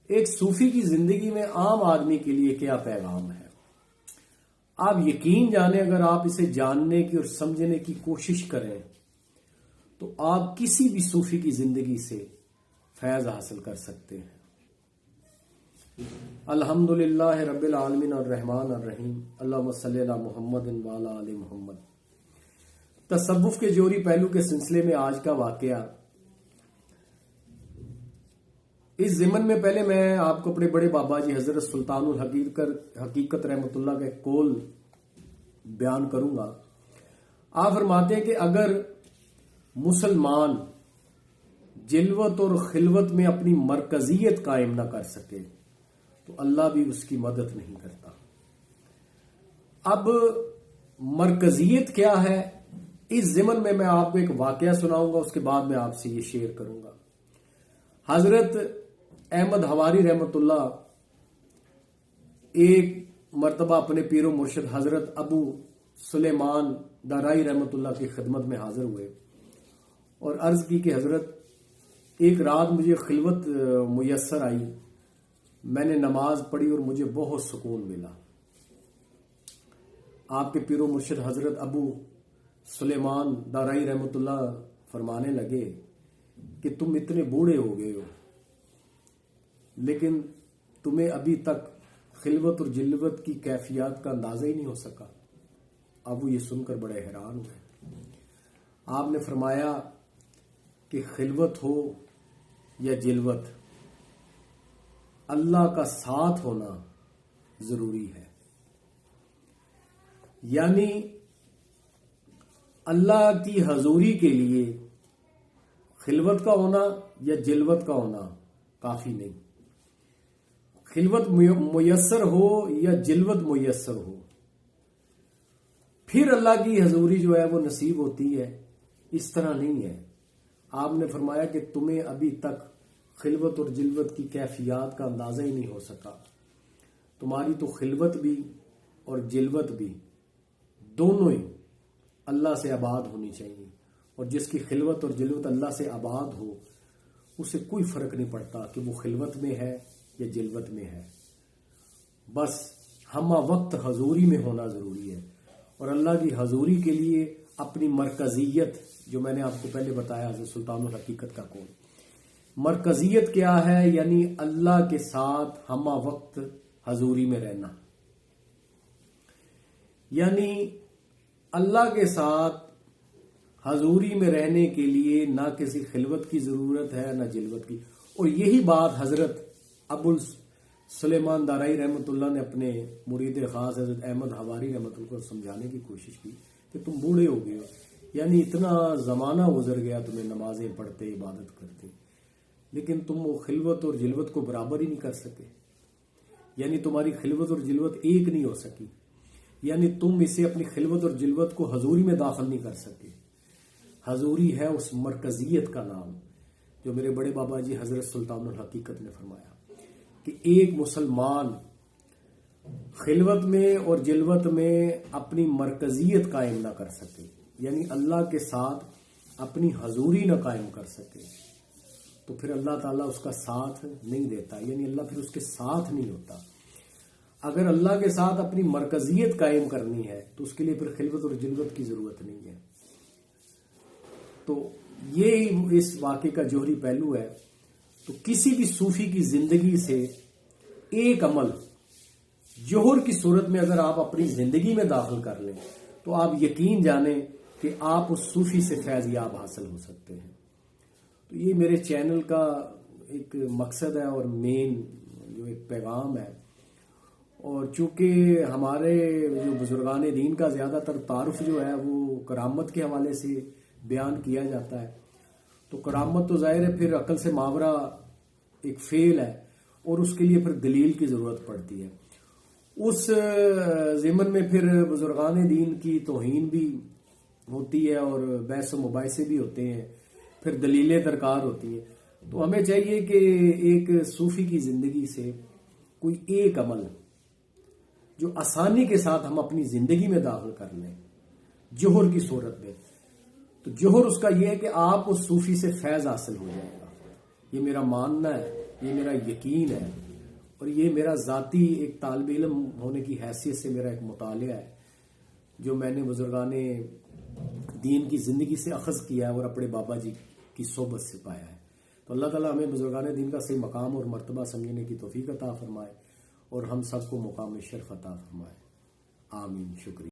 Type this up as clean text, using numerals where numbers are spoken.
ایک صوفی کی زندگی میں عام آدمی کے لیے کیا پیغام ہے؟ آپ یقین جانیں، اگر آپ اسے جاننے کی اور سمجھنے کی کوشش کریں تو آپ کسی بھی صوفی کی زندگی سے فیض حاصل کر سکتے ہیں۔ الحمدللہ رب العالمین الرحمن الرحیم، اللہم صلی علی محمد وعلی آل محمد۔ تصوف کے جوہری پہلو کے سلسلے میں آج کا واقعہ، اس ضمن میں پہلے میں آپ کو اپنے بڑے بابا جی حضرت سلطان الحقیقت رحمۃ اللہ کا ایک قول بیان کروں گا۔ آپ فرماتے ہیں کہ اگر مسلمان جلوت اور خلوت میں اپنی مرکزیت قائم نہ کر سکے تو اللہ بھی اس کی مدد نہیں کرتا۔ اب مرکزیت کیا ہے، اس ضمن میں آپ کو ایک واقعہ سناؤں گا، اس کے بعد میں آپ سے یہ شیئر کروں گا۔ حضرت احمد حواری رحمۃ اللہ ایک مرتبہ اپنے پیر و مرشد حضرت ابو سلیمان دارائی رحمۃ اللہ کی خدمت میں حاضر ہوئے اور عرض کی کہ حضرت، ایک رات مجھے خلوت میسر آئی، میں نے نماز پڑھی اور مجھے بہت سکون ملا۔ آپ کے پیر و مرشد حضرت ابو سلیمان دارائی رحمۃ اللہ فرمانے لگے کہ تم اتنے بوڑھے ہو گئے ہو لیکن تمہیں ابھی تک خلوت اور جلوت کی کیفیات کا اندازہ ہی نہیں ہو سکا۔ اب وہ یہ سن کر بڑے حیران ہوئے۔ آپ نے فرمایا کہ خلوت ہو یا جلوت، اللہ کا ساتھ ہونا ضروری ہے۔ یعنی اللہ کی حضوری کے لیے خلوت کا ہونا یا جلوت کا ہونا کافی نہیں۔ خلوت میسر ہو یا جلوت میسر ہو، پھر اللہ کی حضوری جو ہے وہ نصیب ہوتی ہے، اس طرح نہیں ہے۔ آپ نے فرمایا کہ تمہیں ابھی تک خلوت اور جلوت کی کیفیات کا اندازہ ہی نہیں ہو سکا۔ تمہاری تو خلوت بھی اور جلوت بھی دونوں ہی اللہ سے آباد ہونی چاہیے، اور جس کی خلوت اور جلوت اللہ سے آباد ہو اسے کوئی فرق نہیں پڑتا کہ وہ خلوت میں ہے یا جلوت میں ہے، بس ہمہ وقت حضوری میں ہونا ضروری ہے۔ اور اللہ کی حضوری کے لیے اپنی مرکزیت، جو میں نے آپ کو پہلے بتایا حضرت سلطان الحقیقت کا قول، مرکزیت کیا ہے؟ یعنی اللہ کے ساتھ ہمہ وقت حضوری میں رہنا، یعنی اللہ کے ساتھ حضوری میں رہنے کے لیے نہ کسی خلوت کی ضرورت ہے نہ جلوت کی۔ اور یہی بات حضرت ابو سلیمان دارائی رحمۃ اللہ نے اپنے مرید خاص حضرت احمد حواری رحمۃ اللہ کو سمجھانے کی کوشش کی کہ تم بوڑھے ہو گئے ہو، یعنی اتنا زمانہ گزر گیا تمہیں نمازیں پڑھتے عبادت کرتے، لیکن تم وہ خلوت اور جلوت کو برابر ہی نہیں کر سکے، یعنی تمہاری خلوت اور جلوت ایک نہیں ہو سکی، یعنی تم اسے اپنی خلوت اور جلوت کو حضوری میں داخل نہیں کر سکے۔ حضوری ہے اس مرکزیت کا نام جو میرے بڑے بابا جی حضرت سلطان الحقیقت نے فرمایا کہ ایک مسلمان خلوت میں اور جلوت میں اپنی مرکزیت قائم نہ کر سکے، یعنی اللہ کے ساتھ اپنی حضوری نہ قائم کر سکے، تو پھر اللہ تعالیٰ اس کا ساتھ نہیں دیتا، یعنی اللہ پھر اس کے ساتھ نہیں ہوتا۔ اگر اللہ کے ساتھ اپنی مرکزیت قائم کرنی ہے تو اس کے لیے پھر خلوت اور جلوت کی ضرورت نہیں ہے۔ تو یہ اس واقعے کا جوہری پہلو ہے۔ تو کسی بھی صوفی کی زندگی سے ایک عمل جوہر کی صورت میں اگر آپ اپنی زندگی میں داخل کر لیں تو آپ یقین جانیں کہ آپ اس صوفی سے فیض یاب حاصل ہو سکتے ہیں۔ تو یہ میرے چینل کا ایک مقصد ہے اور مین جو ایک پیغام ہے، اور چونکہ ہمارے جو بزرگان دین کا زیادہ تر تعارف جو ہے وہ کرامت کے حوالے سے بیان کیا جاتا ہے، تو کرامت تو ظاہر ہے پھر عقل سے ماورا ایک فعل ہے، اور اس کے لیے پھر دلیل کی ضرورت پڑتی ہے۔ اس ضمن میں پھر بزرگان دین کی توہین بھی ہوتی ہے اور بحث و مباحثے بھی ہوتے ہیں، پھر دلیلیں درکار ہوتی ہیں۔ تو ہمیں چاہیے کہ ایک صوفی کی زندگی سے کوئی ایک عمل جو آسانی کے ساتھ ہم اپنی زندگی میں داخل کر لیں جوہر کی صورت میں، تو جوہر اس کا یہ ہے کہ آپ اس صوفی سے فیض حاصل ہو جائے گا۔ یہ میرا ماننا ہے یہ میرا یقین ہے، اور یہ میرا ذاتی ایک طالب علم ہونے کی حیثیت سے میرا ایک مطالعہ ہے جو میں نے بزرگان دین کی زندگی سے اخذ کیا ہے اور اپنے بابا جی کی صحبت سے پایا ہے۔ تو اللہ تعالیٰ ہمیں بزرگان دین کا صحیح مقام اور مرتبہ سمجھنے کی توفیق عطا فرمائے، اور ہم سب کو مقام شرف عطا فرمائے، آمین۔ شکریہ۔